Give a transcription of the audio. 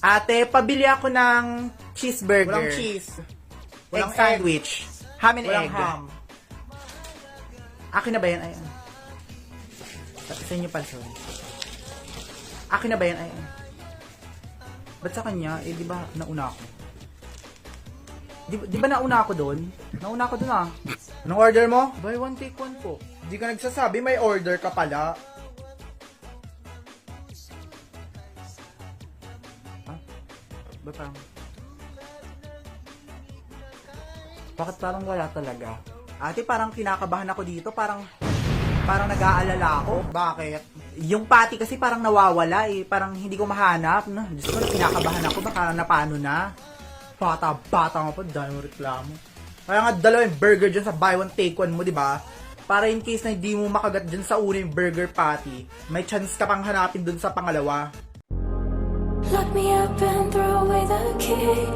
Ate, pabili ako ng cheeseburger. Walang cheese. Egg Walang sandwich. Ham and Walang egg. ham. Akin na ba yan? Ayan. Sa inyo pa, sorry. Akin na ba yan? Ayan. Ba't sa kanya? Eh, di ba nauna ako? Di ba nauna ako doon? Nauna ako doon ah. Anong order mo? Buy one, take one po. Hindi ka nagsasabi, may order ka pala. Ba't parang... Bakit parang wala talaga? Ate, parang kinakabahan ako dito. Parang nag-aalala ako. Bakit? Yung patty kasi parang nawawala eh. Parang hindi ko mahanap. No? Diyos ko, kinakabahan ako. Baka napano na. Bata mo pa, dahil mo reklamo. Kaya nga dalawa yung burger dyan sa buy one take one mo, di ba? Para in case na hindi mo makagat dyan sa una yung burger patty, may chance ka pang hanapin dun sa pangalawa. Lock me up and throw away the key.